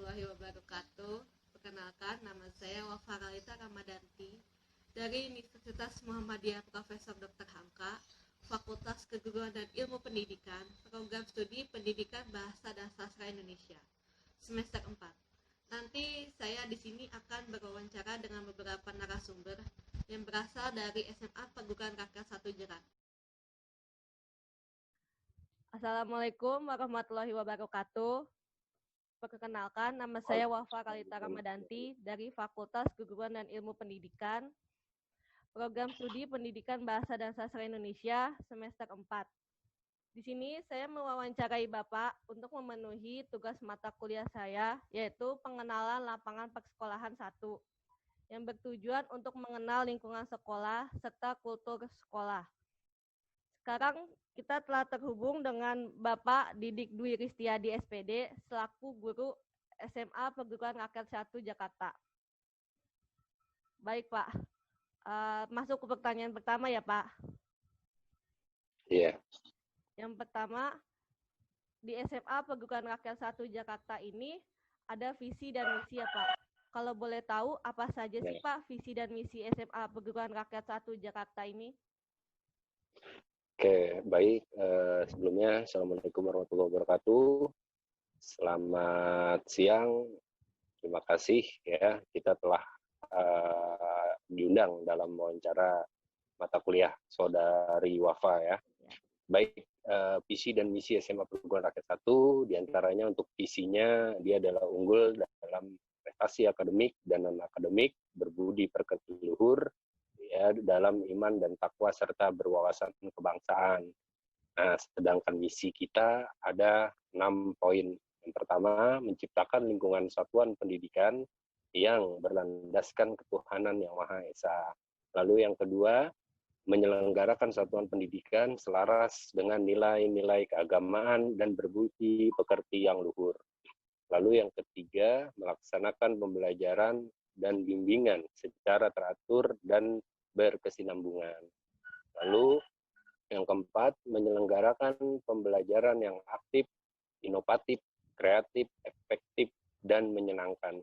warahmatullahi wabarakatuh. Perkenalkan, nama saya Wafa Ralita Ramadanti dari Universitas Muhammadiyah Profesor Dr. Hamka, Fakultas Keguruan dan Ilmu Pendidikan, Program Studi Pendidikan Bahasa dan Sastra Indonesia, semester 4. Nanti saya di sini akan berwawancara dengan beberapa narasumber yang berasal dari SMA Perguruan Rakyat 1 Jerat. Assalamualaikum warahmatullahi wabarakatuh. Perkenalkan, nama saya Wafa Ralita Ramadanti dari Fakultas Keguruan dan Ilmu Pendidikan, Program Studi Pendidikan Bahasa dan Sastra Indonesia, semester 4. Di sini saya mewawancarai Bapak untuk memenuhi tugas mata kuliah saya, yaitu pengenalan lapangan persekolahan 1, yang bertujuan untuk mengenal lingkungan sekolah serta kultur sekolah. Sekarang kita telah terhubung dengan Bapak Didik Dwi Ristiadi SPD selaku guru SMA Perguruan Rakyat 1 Jakarta. Baik Pak, masuk ke pertanyaan pertama ya Pak. Iya. Yang pertama, di SMA Perguruan Rakyat 1 Jakarta ini ada visi dan misi ya Pak. Kalau boleh tahu apa saja sih Pak visi dan misi SMA Perguruan Rakyat 1 Jakarta ini? Oke, baik. Sebelumnya, Assalamualaikum warahmatullahi wabarakatuh. Selamat siang. Terima kasih ya, kita telah diundang dalam wawancara mata kuliah Saudari Wafa ya. Baik, visi dan misi SMA Perguruan Rakyat 1, diantaranya untuk visinya, dia adalah unggul dalam prestasi akademik dan non-akademik, berbudi pekerti luhur, ya, dalam iman dan takwa serta berwawasan kebangsaan. Nah, sedangkan misi kita ada 6 poin. Yang pertama, menciptakan lingkungan satuan pendidikan yang berlandaskan ketuhanan yang Maha Esa. Lalu yang kedua, menyelenggarakan satuan pendidikan selaras dengan nilai-nilai keagamaan dan berbudi pekerti yang luhur. Lalu yang ketiga, melaksanakan pembelajaran dan bimbingan secara teratur dan berkesinambungan. Lalu yang keempat, menyelenggarakan pembelajaran yang aktif, inovatif, kreatif, efektif, dan menyenangkan.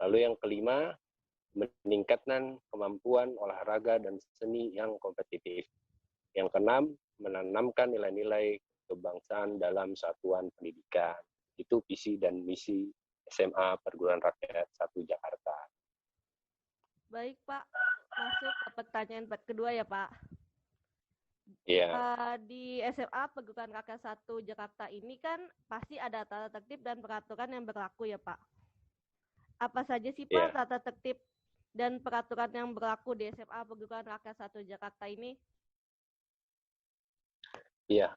Lalu yang kelima, meningkatkan kemampuan olahraga dan seni yang kompetitif. Yang keenam, menanamkan nilai-nilai kebangsaan dalam satuan pendidikan. Itu visi dan misi SMA Perguruan Rakyat 1 Jakarta. Baik Pak, masuk ke pertanyaan kedua ya Pak. Iya. Di SMA Perguruan Rakyat 1 Jakarta ini kan pasti ada tata tertib dan peraturan yang berlaku ya Pak. Apa saja sih Pak tata tertib dan peraturan yang berlaku di SMA Perguruan Rakyat 1 Jakarta ini? Iya,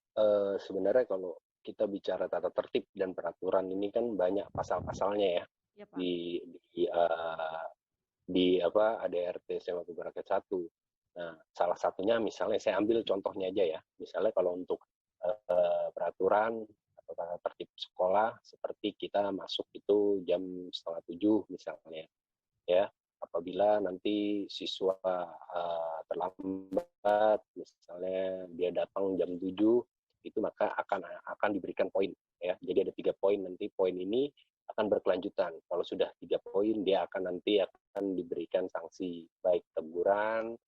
sebenarnya kalau kita bicara tata tertib dan peraturan ini kan banyak pasal-pasalnya ya. Ya Pak. Di ADART SMA Perguruan Rakyat 1. Nah, salah satunya misalnya saya ambil contohnya aja ya. Misalnya kalau untuk peraturan atau tata tertib sekolah seperti kita masuk itu jam 6:30 misalnya. Ya, apabila nanti siswa terlambat misalnya dia datang jam 7 itu maka akan diberikan poin ya. Jadi ada 3 poin, nanti poin ini akan berkelanjutan. Kalau sudah 3 poin dia akan diberikan sanksi baik teguran,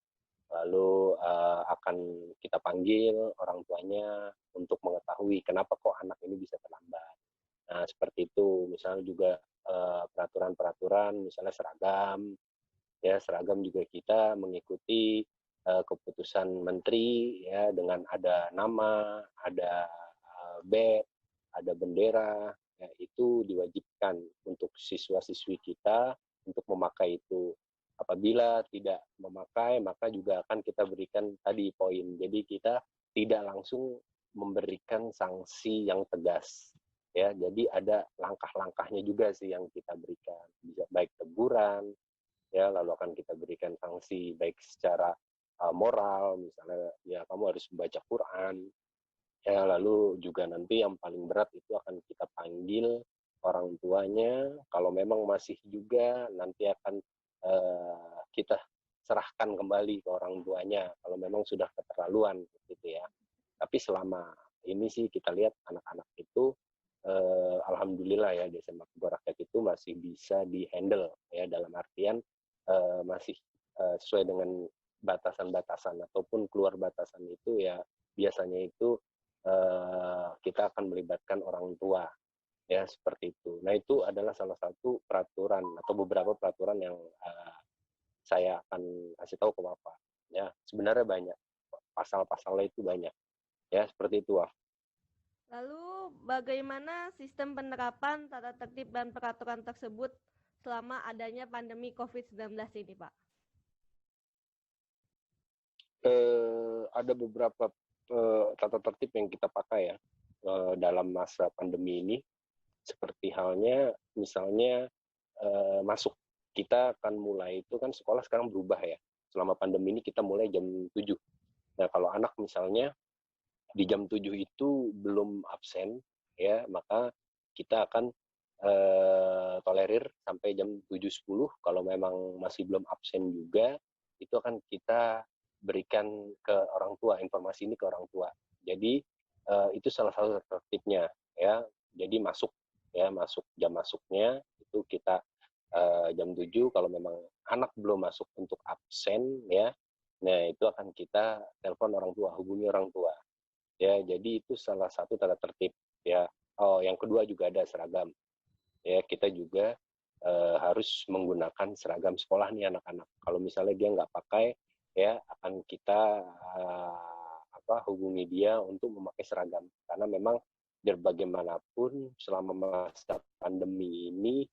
lalu akan kita panggil orang tuanya untuk mengetahui kenapa kok anak ini bisa terlambat. Nah, seperti itu. Misalnya juga peraturan-peraturan, misalnya seragam. Ya, seragam juga kita mengikuti keputusan menteri ya, dengan ada nama, ada badge, ada bendera, ya, itu diwajibkan untuk siswa-siswi kita untuk memakai itu. Apabila tidak memakai, maka juga akan kita berikan tadi poin. Jadi kita tidak langsung memberikan sanksi yang tegas. Ya, jadi ada langkah-langkahnya juga sih yang kita berikan. Bisa baik teguran, ya, lalu akan kita berikan sanksi baik secara moral, misalnya ya kamu harus membaca Quran. Ya, lalu juga nanti yang paling berat itu akan kita panggil orang tuanya. Kalau memang masih juga nanti akan kita serahkan kembali ke orang tuanya kalau memang sudah keterlaluan gitu ya. Tapi selama ini sih kita lihat anak-anak itu alhamdulillah ya di SMA Bogor Rakyat itu masih bisa dihandle ya, dalam artian masih sesuai dengan batasan-batasan ataupun keluar batasan itu ya biasanya itu kita akan melibatkan orang tua ya, seperti itu. Nah, itu adalah salah satu peraturan atau beberapa peraturan yang saya akan kasih tahu ke Bapak ya. Sebenarnya banyak pasal-pasalnya, itu banyak ya, seperti itu. Lalu bagaimana sistem penerapan tata tertib dan peraturan tersebut selama adanya pandemi COVID-19 ini, Pak? Ada beberapa tata tertib yang kita pakai ya dalam masa pandemi ini, seperti halnya misalnya masuk. Kita akan mulai itu kan, sekolah sekarang berubah ya. Selama pandemi ini kita mulai jam 7. Nah, kalau anak misalnya di jam 7 itu belum absen ya, maka kita akan tolerir sampai jam 7.10. Kalau memang masih belum absen juga, itu akan kita berikan ke orang tua, informasi ini ke orang tua. Jadi itu salah satu tertibnya ya. Jadi masuk jam masuknya itu kita jam 7. Kalau memang anak belum masuk untuk absen ya, nah itu akan kita telepon orang tua, hubungi orang tua ya. Jadi itu salah satu tata tertib ya. Oh, yang kedua juga ada seragam ya. Kita juga harus menggunakan seragam sekolah nih anak-anak. Kalau misalnya dia nggak pakai ya, akan kita hubungi dia untuk memakai seragam, karena memang biar bagaimanapun selama masa pandemi ini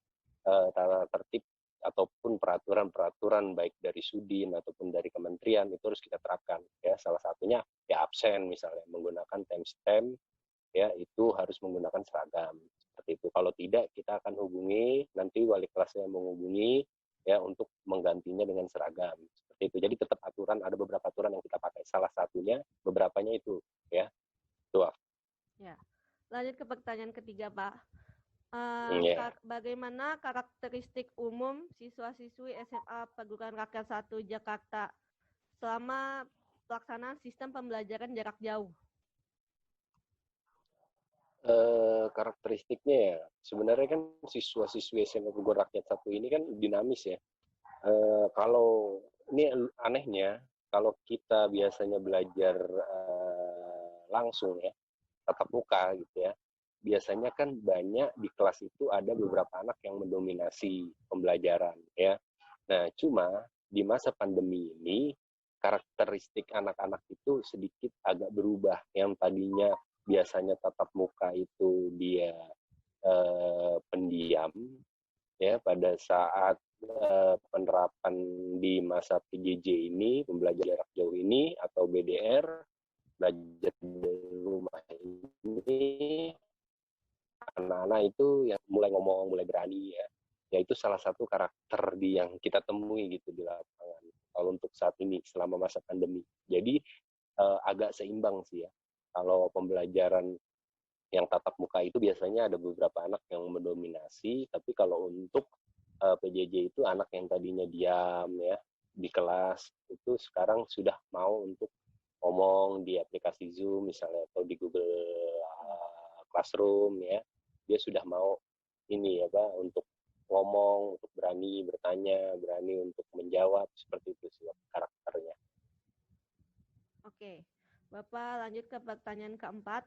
tata tertib ataupun peraturan-peraturan baik dari Sudin ataupun dari kementerian itu harus kita terapkan ya. Salah satunya ya absen misalnya, menggunakan timestamp ya, itu harus menggunakan seragam seperti itu. Kalau tidak, kita akan hubungi nanti wali kelasnya, menghubungi ya untuk menggantinya dengan seragam seperti itu. Jadi tetap aturan, ada beberapa aturan yang kita pakai. Salah satunya, beberapanya itu ya. Tuh. Ya. Lanjut ke pertanyaan ketiga, Pak. Bagaimana karakteristik umum siswa-siswi SMA Perguruan Rakyat 1 Jakarta selama pelaksanaan sistem pembelajaran jarak jauh? Karakteristiknya ya, sebenarnya kan siswa-siswi SMA Bogor Rakyat 1 ini kan dinamis ya. Kalau ini anehnya, kalau kita biasanya belajar langsung ya, tatap muka gitu ya, biasanya kan banyak di kelas itu ada beberapa anak yang mendominasi pembelajaran ya. Nah, cuma di masa pandemi ini karakteristik anak-anak itu sedikit agak berubah. Yang tadinya biasanya tatap muka itu dia pendiam ya, pada saat penerapan di masa PJJ ini, pembelajaran jarak jauh ini atau BDR, belajar dari rumah ini, anak-anak itu yang mulai ngomong, mulai berani ya. Ya itu salah satu karakter yang kita temui gitu di lapangan kalau untuk saat ini selama masa pandemi. Jadi agak seimbang sih ya. Kalau pembelajaran yang tatap muka itu biasanya ada beberapa anak yang mendominasi, tapi kalau untuk PJJ itu anak yang tadinya diam ya di kelas itu sekarang sudah mau untuk ngomong di aplikasi Zoom misalnya atau di Google Classroom ya. Dia sudah mau ini ya Pak, untuk ngomong, untuk berani bertanya, berani untuk menjawab, seperti itu sih karakternya. Oke, Bapak lanjut ke pertanyaan keempat.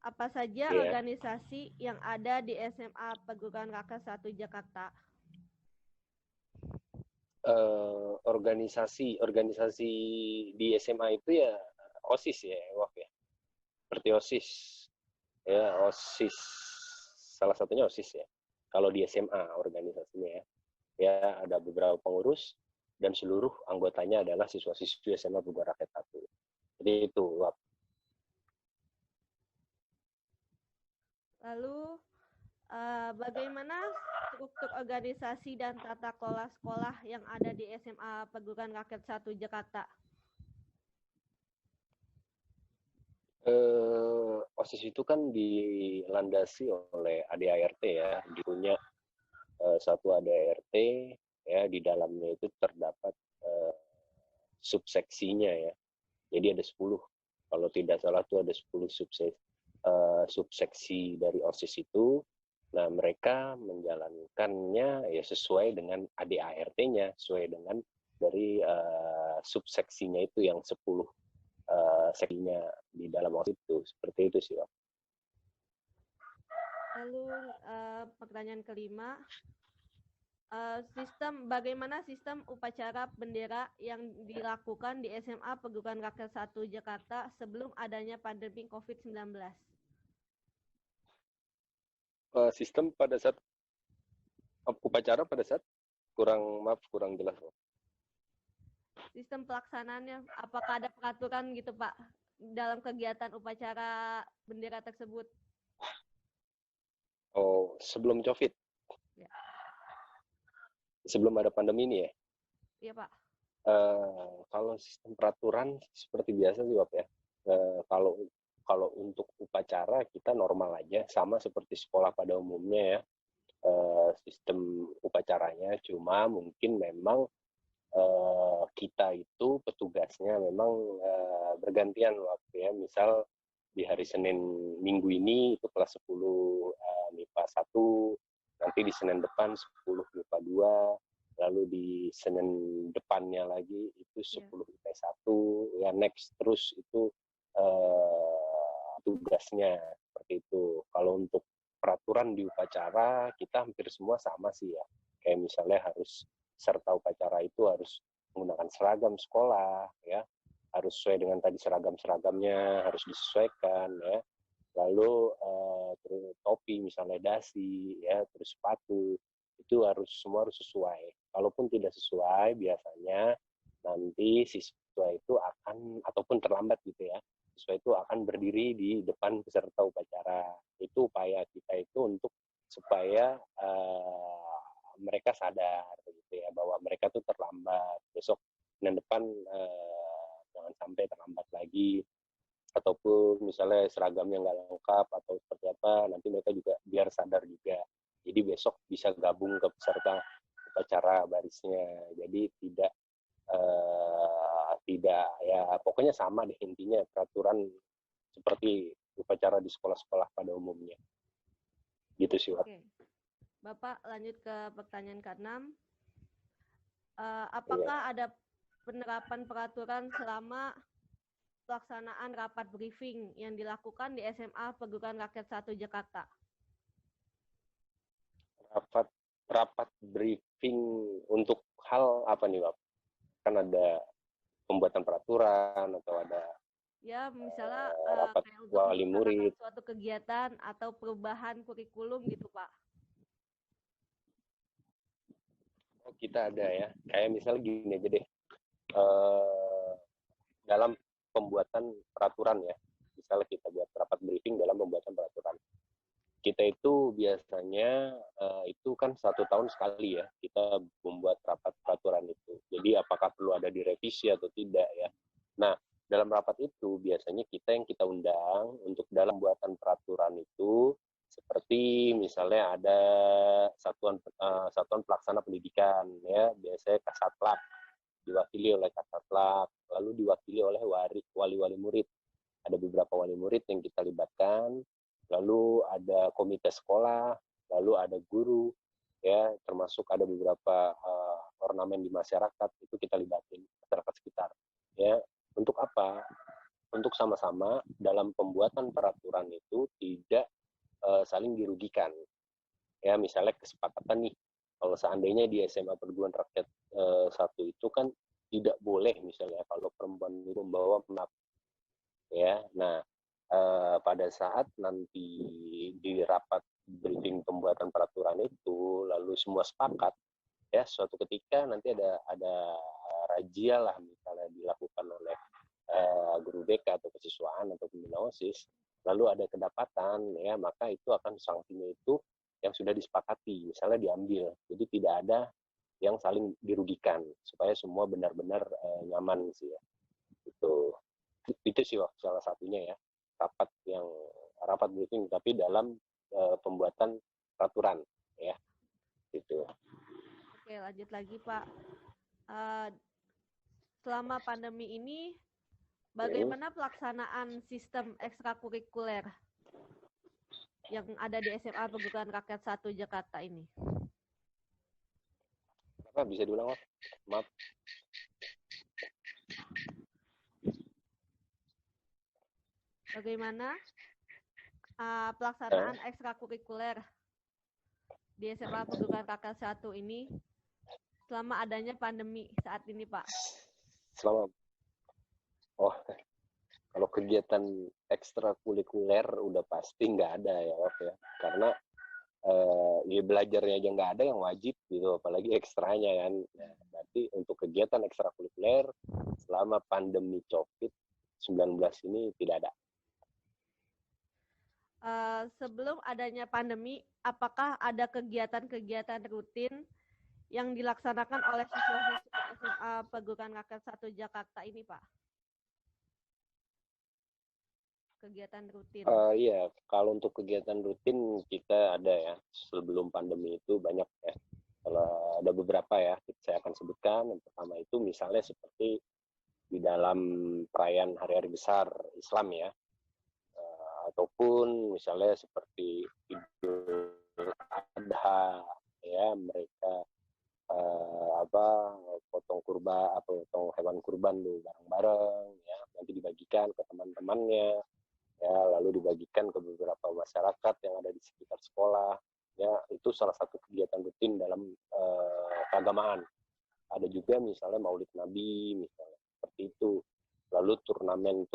Apa saja organisasi yang ada di SMA Perguruan Rakyat 1 Jakarta? Organisasi di SMA itu ya OSIS ya, Waf ya. Seperti OSIS. Ya, OSIS. Salah satunya OSIS ya. Kalau di SMA organisasinya ya. Ya, ada beberapa pengurus dan seluruh anggotanya adalah siswa-siswi SMA Bogor Rakyat 1. Jadi itu, Waf. Lalu bagaimana struktur organisasi dan tata kelola sekolah yang ada di SMA Perguruan Rakyat 1 Jakarta? OSIS itu kan dilandasi oleh ADART ya, dulunya satu ADART ya, di dalamnya itu terdapat subseksinya ya. Jadi ada 10, kalau tidak salah itu ada 10 subseksi dari OSIS itu. Nah, mereka menjalankannya ya sesuai dengan ADART-nya, sesuai dengan dari subseksinya itu yang 10 seksinya di dalam OSIS itu. Seperti itu sih, Pak. Lalu pertanyaan kelima, bagaimana sistem upacara bendera yang dilakukan di SMA Perguruan Rakyat 1 Jakarta sebelum adanya pandemi COVID-19? Sistem pada saat upacara pada saat kurang jelas, Pak. Sistem pelaksanaannya, apakah ada peraturan gitu Pak dalam kegiatan upacara bendera tersebut? Oh, sebelum COVID? Ya. Sebelum ada pandemi ini ya? Iya Pak. Kalau sistem peraturan seperti biasa sih Pak ya. Kalau untuk upacara kita normal aja, sama seperti sekolah pada umumnya ya. Sistem upacaranya, cuma mungkin memang kita itu petugasnya memang bergantian waktu ya. Misal di hari Senin minggu ini itu kelas 10 MIPA 1, nanti di Senin depan 10 MIPA 2, lalu di Senin depannya lagi itu 10 IPA 1, ya next terus itu tugasnya seperti itu. Kalau untuk peraturan di upacara kita hampir semua sama sih ya. Kayak misalnya harus serta upacara itu harus menggunakan seragam sekolah ya, harus sesuai dengan tadi seragam-seragamnya harus disesuaikan ya. Lalu terus topi misalnya dasi ya, terus sepatu itu semua harus sesuai. Kalaupun tidak sesuai biasanya nanti siswa itu akan ataupun terlambat gitu ya, siswa itu akan berdiri di depan peserta upacara. Itu upaya kita itu untuk supaya mereka sadar gitu ya bahwa mereka tuh terlambat, besok dan depan jangan sampai terlambat lagi, ataupun misalnya seragamnya nggak lengkap atau seperti apa, nanti mereka juga biar sadar juga, jadi besok bisa gabung ke peserta upacara barisnya. Jadi tidak ya pokoknya sama deh intinya peraturan seperti upacara di sekolah-sekolah pada umumnya gitu sih Pak. Oke. Bapak lanjut ke pertanyaan ke-6. Apakah ada penerapan peraturan selama pelaksanaan rapat briefing yang dilakukan di SMA Perguruan Rakyat 1 Jakarta? Rapat briefing untuk hal apa nih Pak? Kan ada pembuatan peraturan atau ada ya misalnya rapat kayak untuk wali murid, suatu kegiatan atau perubahan kurikulum gitu Pak. Oh, kita ada ya, kayak misalnya gini aja deh, dalam pembuatan peraturan ya, misalnya kita buat rapat briefing dalam pembuatan peraturan, kita itu biasanya itu kan 1 tahun sekali ya kita membuat rapat peraturan itu. Jadi apakah perlu ada direvisi atau tidak ya. Nah, dalam rapat itu biasanya yang kita undang untuk dalam buatan peraturan itu seperti misalnya ada satuan pelaksana pendidikan ya, biasanya Kasatplat, diwakili oleh Kasatplat, lalu diwakili oleh wali-wali murid. Ada beberapa wali murid yang kita libatkan, lalu ada komite sekolah, lalu ada guru, ya termasuk ada beberapa ornamen di masyarakat itu kita libatin masyarakat sekitar. Ya, untuk apa? Untuk sama-sama dalam pembuatan peraturan itu tidak saling dirugikan. Ya, misalnya kesepakatan nih, kalau seandainya di SMA Perguruan Rakyat 1 itu kan tidak boleh misalnya kalau perempuan itu membawa map. Ya, nah pada saat nanti di rapat briefing pembuatan peraturan itu lalu semua sepakat ya, suatu ketika nanti ada razia lah misalnya dilakukan oleh guru BK atau kesiswaan atau pembina OSIS, lalu ada kedapatan ya, maka itu akan sanksinya itu yang sudah disepakati misalnya diambil, jadi tidak ada yang saling dirugikan supaya semua benar-benar nyaman sih ya. Itu sih salah satunya ya, rapat briefing tapi dalam pembuatan peraturan ya gitu. Oke, lanjut lagi Pak. Selama pandemi ini bagaimana pelaksanaan sistem ekstrakurikuler? yang ada di SMA Perguruan Rakyat 1 Jakarta ini? Apa bisa diulang, Mas? Maaf. Bagaimana pelaksanaan ekstrakurikuler di SMA Perguruan Rakyat 1 ini selama adanya pandemi saat ini, Pak? Selama kalau kegiatan ekstrakurikuler udah pasti nggak ada ya, Waf, ya. Karena ya belajarnya aja nggak ada yang wajib gitu, apalagi ekstranya kan. Nah, berarti untuk kegiatan ekstrakurikuler selama pandemi COVID-19 ini tidak ada. Sebelum adanya pandemi, apakah ada kegiatan-kegiatan rutin yang dilaksanakan oleh siswa-siswa SMA Perguruan Rakyat 1 Jakarta ini, Pak? Kegiatan rutin. Iya, kalau untuk kegiatan rutin kita ada ya, sebelum pandemi itu banyak ya. Kalau ada beberapa ya, saya akan sebutkan. Yang pertama itu misalnya seperti di dalam perayaan hari-hari besar Islam ya, ataupun misalnya seperti Idul Adha ya, mereka potong kurban atau potong hewan kurban tuh bareng-bareng ya, nanti dibagikan ke teman-temannya ya, lalu dibagikan ke beberapa masyarakat yang ada di sekitar sekolah ya. Itu salah satu kegiatan rutin dalam keagamaan. Ada juga misalnya Maulid Nabi misalnya, seperti itu. Lalu turnamen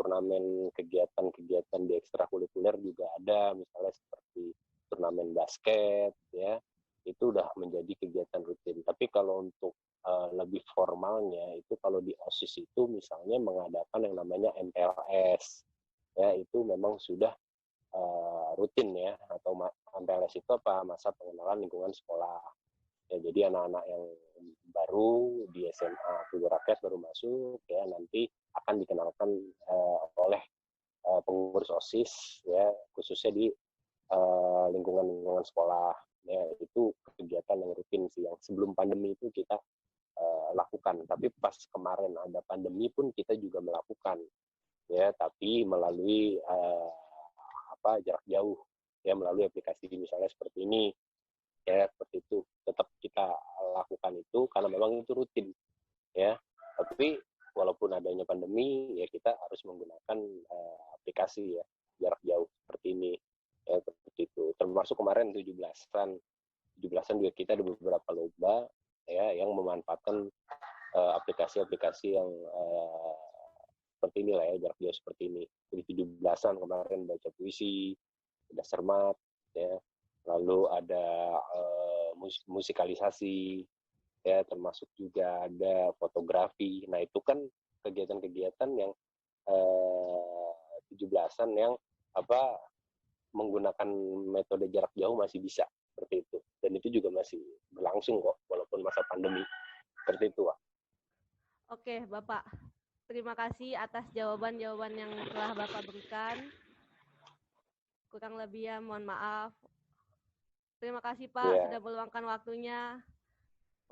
kegiatan-kegiatan di ekstrakurikuler juga ada, misalnya seperti turnamen basket ya, itu udah menjadi kegiatan rutin. Tapi kalau untuk lebih formalnya itu kalau di OSIS itu misalnya mengadakan yang namanya MPLS ya, itu memang sudah rutin ya, atau MPLS itu apa, masa pengenalan lingkungan sekolah ya. Jadi anak-anak yang baru di SMA Perguruan Rakyat baru masuk ya, nanti akan dikenalkan oleh pengurus OSIS ya, khususnya di lingkungan sekolah ya. Itu kegiatan yang rutin sih, yang sebelum pandemi itu kita lakukan. Tapi pas kemarin ada pandemi pun kita juga melakukan ya, tapi melalui jarak jauh ya, melalui aplikasi misalnya seperti ini ya, seperti itu. Tetap kita lakukan itu karena memang itu rutin ya. Tapi walaupun adanya pandemi ya, kita harus menggunakan aplikasi ya, jarak jauh seperti ini ya, seperti itu. Termasuk kemarin 17-an juga kita ada beberapa lomba ya yang memanfaatkan aplikasi-aplikasi yang seperti inilah ya, jarak jauh seperti ini. Jadi 17-an kemarin baca puisi, ada sermat ya, lalu ada musikalisasi ya, termasuk juga ada fotografi. Nah, itu kan kegiatan-kegiatan yang 17-an yang menggunakan metode jarak jauh masih bisa seperti itu. Dan itu juga masih berlangsung kok walaupun masa pandemi. Seperti itu, Wak. Oke, Bapak. Terima kasih atas jawaban-jawaban yang telah Bapak berikan. Kurang lebih ya, mohon maaf. Terima kasih, Pak, sudah meluangkan waktunya.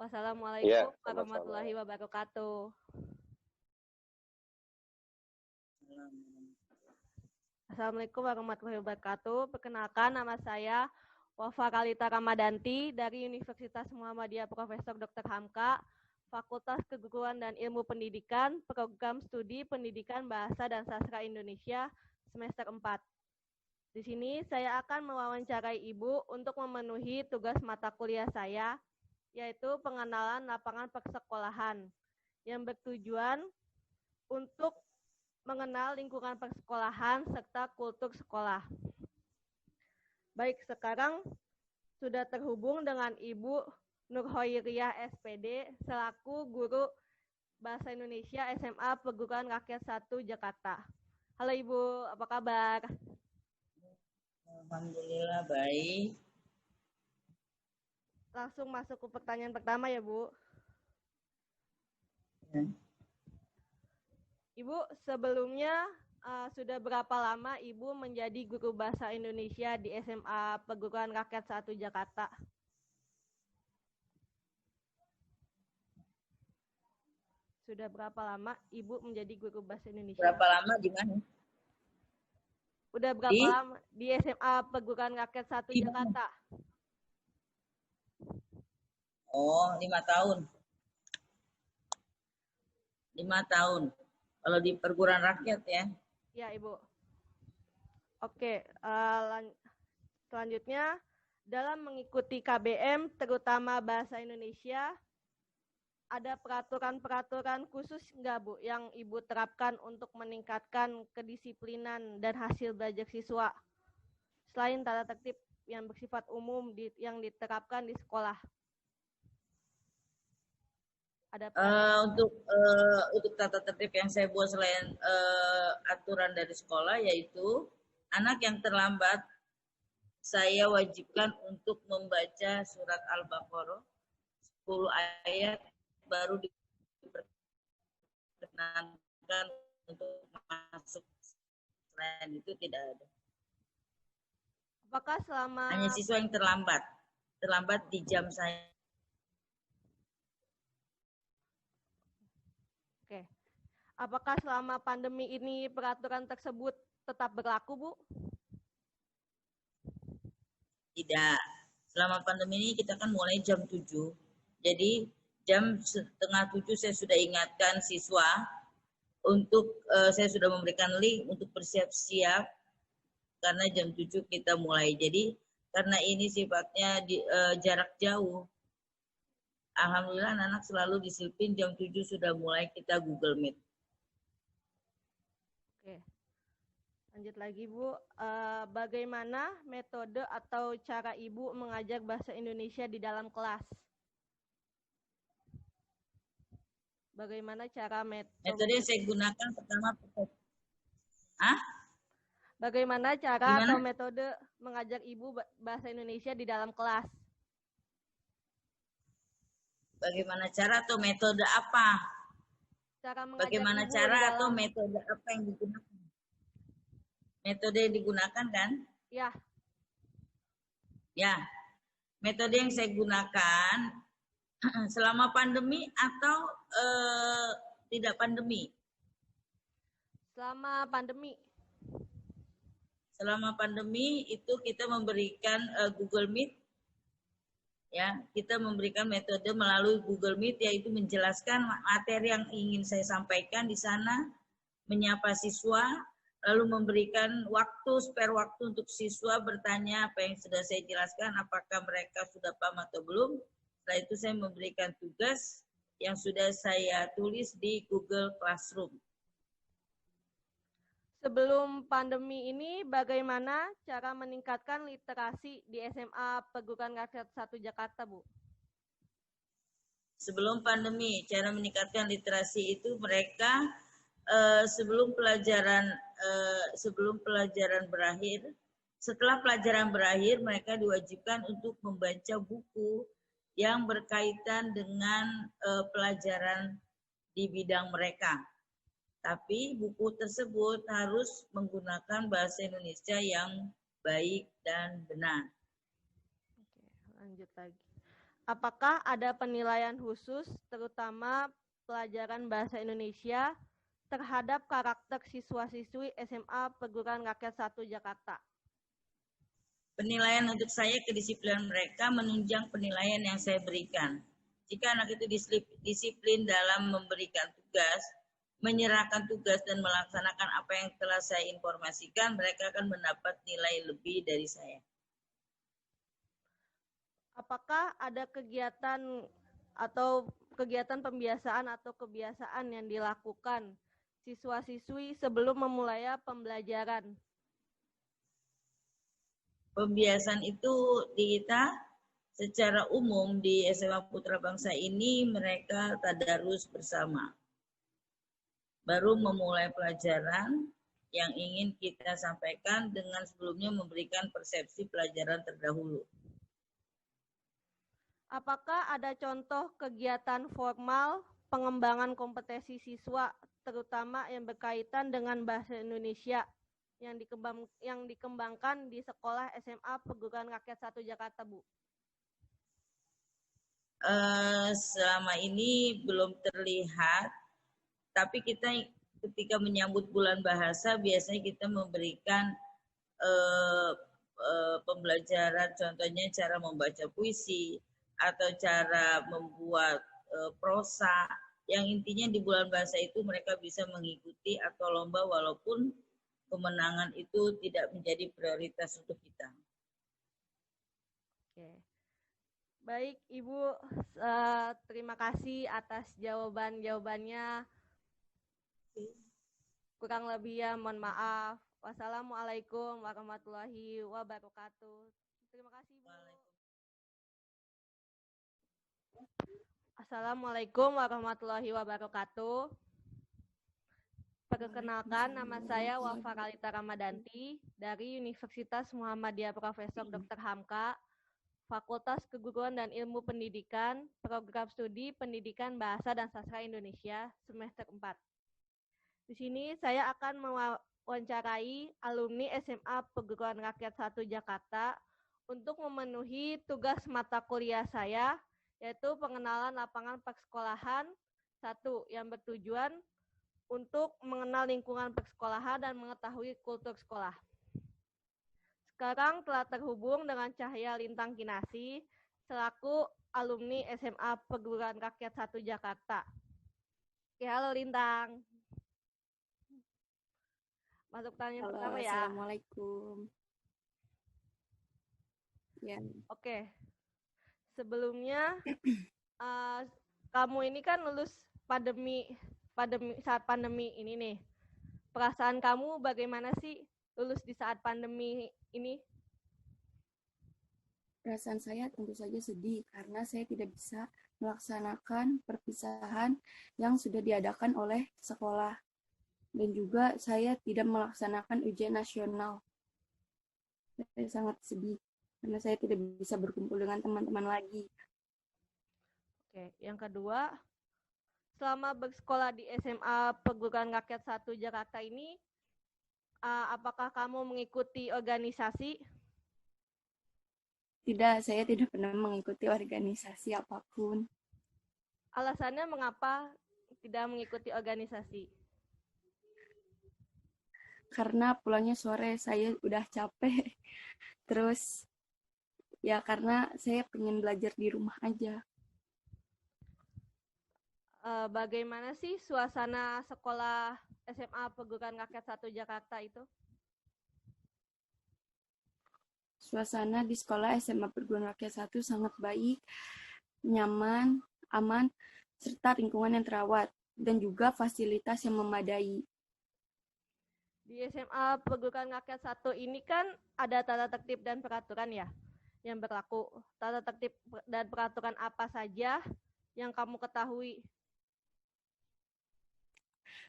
Wassalamualaikum warahmatullahi wabarakatuh. Assalamualaikum warahmatullahi wabarakatuh. Perkenalkan, nama saya Wafa Kalita Ramadanti dari Universitas Muhammadiyah Profesor Dr. Hamka, Fakultas Keguruan dan Ilmu Pendidikan, Program Studi Pendidikan Bahasa dan Sastra Indonesia, semester 4. Di sini saya akan mewawancarai Ibu untuk memenuhi tugas mata kuliah saya, yaitu pengenalan lapangan persekolahan, yang bertujuan untuk mengenal lingkungan persekolahan serta kultur sekolah. Baik, sekarang sudah terhubung dengan Ibu Nurhoiriah SPD selaku guru Bahasa Indonesia SMA Perguruan Rakyat 1 Jakarta. Halo Ibu, apa kabar? Alhamdulillah baik. Langsung masuk ke pertanyaan pertama ya, Bu. Ya. Ibu, sebelumnya sudah berapa lama Ibu menjadi guru Bahasa Indonesia di SMA Perguruan Rakyat 1 Jakarta? Sudah berapa lama Ibu menjadi guru Bahasa Indonesia? Berapa lama gimana? Udah berapa lama di SMA Perguruan Rakyat 1 Jakarta? Oh, 5 tahun. 5 tahun. Kalau di perguruan rakyat ya. Ya, Ibu. Oke, selanjutnya dalam mengikuti KBM, terutama Bahasa Indonesia, ada peraturan-peraturan khusus nggak, Bu, yang Ibu terapkan untuk meningkatkan kedisiplinan dan hasil belajar siswa, selain tata tertib yang bersifat umum yang diterapkan di sekolah? Ada untuk tata tertib yang saya buat selain aturan dari sekolah, yaitu anak yang terlambat saya wajibkan untuk membaca surat Al-Baqarah 10 ayat baru diperkenankan untuk masuk. Selain itu tidak ada. Apakah selama hanya siswa yang terlambat di jam saya. Oke. Apakah selama pandemi ini peraturan tersebut tetap berlaku, Bu? Tidak. Selama pandemi ini kita kan mulai jam 7. Jadi jam setengah 7 saya sudah ingatkan siswa untuk saya sudah memberikan link untuk bersiap-siap karena jam 7 kita mulai. Jadi karena ini sifatnya jarak jauh. Alhamdulillah anak-anak selalu disiplin jam 7 sudah mulai kita Google Meet. Oke. Lanjut lagi, Bu. Bagaimana metode atau cara Ibu mengajar bahasa Indonesia di dalam kelas? Bagaimana cara metode yang saya gunakan pertama? Bagaimana cara atau metode mengajar Ibu bahasa Indonesia di dalam kelas? Bagaimana cara atau metode apa? Bagaimana cara atau metode apa yang digunakan? Metode yang digunakan kan? Ya. Ya. Metode yang saya gunakan selama pandemi atau tidak pandemi? Selama pandemi. Selama pandemi itu kita memberikan Google Meet. Ya, kita memberikan metode melalui Google Meet, yaitu menjelaskan materi yang ingin saya sampaikan di sana, menyapa siswa, lalu memberikan spare waktu untuk siswa bertanya apa yang sudah saya jelaskan, apakah mereka sudah paham atau belum. Setelah itu saya memberikan tugas yang sudah saya tulis di Google Classroom. Sebelum pandemi ini, bagaimana cara meningkatkan literasi di SMA Perguruan Rakyat 1 Jakarta, Bu? Sebelum pandemi, cara meningkatkan literasi itu mereka sebelum pelajaran berakhir, setelah pelajaran berakhir, mereka diwajibkan untuk membaca buku yang berkaitan dengan pelajaran di bidang mereka. Tapi buku tersebut harus menggunakan bahasa Indonesia yang baik dan benar. Oke, lanjut lagi. Apakah ada penilaian khusus, terutama pelajaran bahasa Indonesia, terhadap karakter siswa-siswi SMA Perguruan Rakyat 1 Jakarta? Penilaian untuk saya kedisiplinan mereka menunjang penilaian yang saya berikan. Jika anak itu disiplin dalam memberikan tugas, menyerahkan tugas dan melaksanakan apa yang telah saya informasikan, mereka akan mendapat nilai lebih dari saya. Apakah ada kegiatan atau kegiatan pembiasaan atau kebiasaan yang dilakukan siswa-siswi sebelum memulai pembelajaran? Pembiasaan itu di kita secara umum di SMA Putra Bangsa ini mereka tadarus bersama. Baru memulai pelajaran yang ingin kita sampaikan dengan sebelumnya memberikan persepsi pelajaran terdahulu. Apakah ada contoh kegiatan formal pengembangan kompetensi siswa, terutama yang berkaitan dengan bahasa Indonesia yang dikembangkan di sekolah SMA Perguruan Rakyat 1 Jakarta, Bu? Selama ini belum terlihat. Tapi kita ketika menyambut bulan bahasa biasanya kita memberikan pembelajaran, contohnya cara membaca puisi atau cara membuat prosa, yang intinya di bulan bahasa itu mereka bisa mengikuti atau lomba walaupun kemenangan itu tidak menjadi prioritas untuk kita. Oke. Baik, Ibu, terima kasih atas jawabannya. Kurang lebih ya, mohon maaf. Wassalamualaikum warahmatullahi wabarakatuh. Terima kasih, Bu. Assalamualaikum warahmatullahi wabarakatuh. Perkenalkan, nama saya Wafa Kalita Ramadanti dari Universitas Muhammadiyah Profesor Dr. Hamka, Fakultas Keguruan dan Ilmu Pendidikan, Program Studi Pendidikan Bahasa dan Sastra Indonesia, semester 4. Di sini saya akan mewawancarai alumni SMA Perguruan Rakyat 1 Jakarta untuk memenuhi tugas mata kuliah saya, yaitu pengenalan lapangan persekolahan 1 yang bertujuan untuk mengenal lingkungan persekolahan dan mengetahui kultur sekolah. Sekarang telah terhubung dengan Cahya Lintang Kinasi selaku alumni SMA Perguruan Rakyat 1 Jakarta. Oke, halo Lintang. Masuk tanya pertama ya. Assalamualaikum. Ya. Oke. Sebelumnya kamu ini kan lulus saat pandemi ini nih. Perasaan kamu bagaimana sih lulus di saat pandemi ini? Perasaan saya tentu saja sedih karena saya tidak bisa melaksanakan perpisahan yang sudah diadakan oleh sekolah. Dan juga saya tidak melaksanakan ujian nasional. Saya sangat sedih karena saya tidak bisa berkumpul dengan teman-teman lagi. Oke, yang kedua, selama bersekolah di SMA Perguruan Rakyat 1 Jakarta ini, apakah kamu mengikuti organisasi? Tidak, saya tidak pernah mengikuti organisasi apapun. Alasannya mengapa tidak mengikuti organisasi? Karena pulangnya sore, saya udah capek. Terus, ya karena saya pengen belajar di rumah aja. Bagaimana sih suasana sekolah SMA Perguruan Rakyat 1 Jakarta itu? Suasana di sekolah SMA Perguruan Rakyat 1 sangat baik, nyaman, aman, serta lingkungan yang terawat, dan juga fasilitas yang memadai. Di SMA Perguruan Rakyat 1 ini kan ada tata tertib dan peraturan ya yang berlaku. Tata tertib dan peraturan apa saja yang kamu ketahui?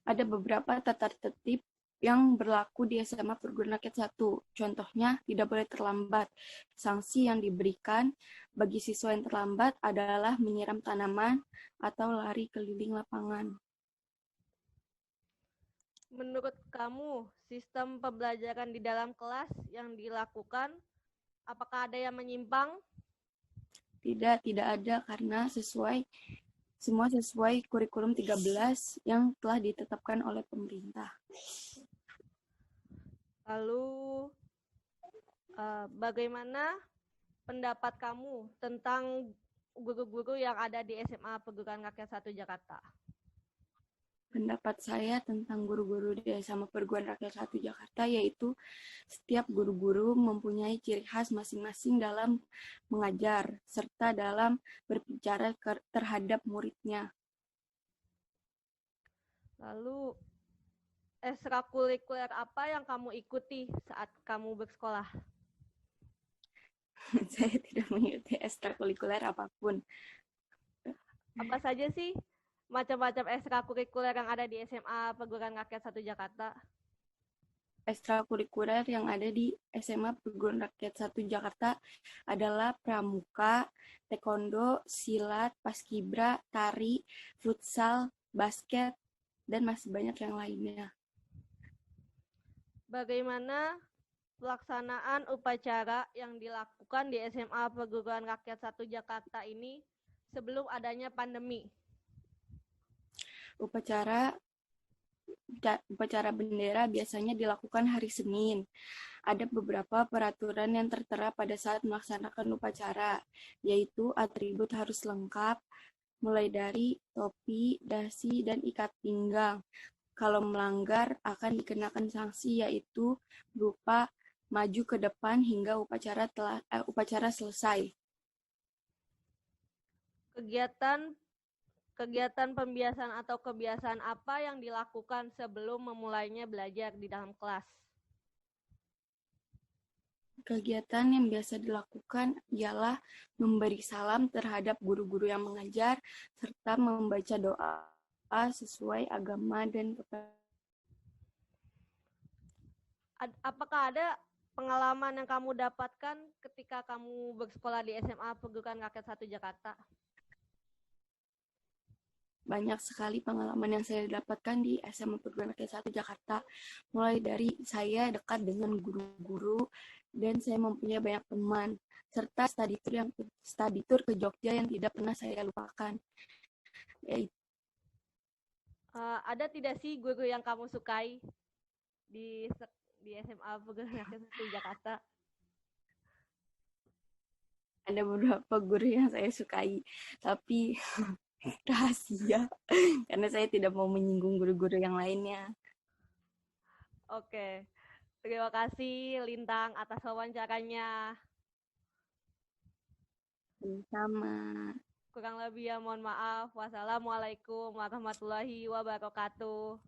Ada beberapa tata tertib yang berlaku di SMA Perguruan Rakyat 1. Contohnya, tidak boleh terlambat. Sanksi yang diberikan bagi siswa yang terlambat adalah menyiram tanaman atau lari keliling lapangan. Menurut kamu, sistem pembelajaran di dalam kelas yang dilakukan, apakah ada yang menyimpang? Tidak ada karena semua sesuai kurikulum 13 yang telah ditetapkan oleh pemerintah. Lalu, bagaimana pendapat kamu tentang guru-guru yang ada di SMA Perguruan Rakyat 1 Jakarta? Pendapat saya tentang guru-guru di SMA Perguruan Rakyat 1 Jakarta yaitu setiap guru-guru mempunyai ciri khas masing-masing dalam mengajar serta dalam berbicara terhadap muridnya. Lalu, ekstrakurikuler apa yang kamu ikuti saat kamu bersekolah? Saya tidak mengikuti ekstrakurikuler apapun. Apa saja sih macam-macam ekstrakurikuler yang ada di SMA Perguruan Rakyat 1 Jakarta? Ekstrakurikuler yang ada di SMA Perguruan Rakyat 1 Jakarta adalah pramuka, taekwondo, silat, paskibra, tari, futsal, basket, dan masih banyak yang lainnya. Bagaimana pelaksanaan upacara yang dilakukan di SMA Perguruan Rakyat 1 Jakarta ini sebelum adanya pandemi? Upacara Upacara bendera biasanya dilakukan hari Senin. Ada beberapa peraturan yang tertera pada saat melaksanakan upacara, yaitu atribut harus lengkap, mulai dari topi, dasi, dan ikat pinggang. Kalau melanggar akan dikenakan sanksi, yaitu berupa maju ke depan hingga upacara selesai. Kegiatan pembiasaan atau kebiasaan apa yang dilakukan sebelum memulainya belajar di dalam kelas? Kegiatan yang biasa dilakukan ialah memberi salam terhadap guru-guru yang mengajar, serta membaca doa sesuai agama dan Apakah ada pengalaman yang kamu dapatkan ketika kamu bersekolah di SMA Perguruan Rakyat 1 Jakarta? Banyak sekali pengalaman yang saya dapatkan di SMA Perguruan Rakyat 1 Jakarta, mulai dari saya dekat dengan guru-guru dan saya mempunyai banyak teman, serta study tour ke Jogja yang tidak pernah saya lupakan. Ada tidak sih guru yang kamu sukai di SMA Perguruan Rakyat 1 Jakarta? Ada beberapa guru yang saya sukai, tapi rahasia karena saya tidak mau menyinggung guru-guru yang lainnya. Oke, terima kasih Lintang atas wawancaranya. Sama. Kurang lebih ya mohon maaf. Wassalamualaikum warahmatullahi wabarakatuh.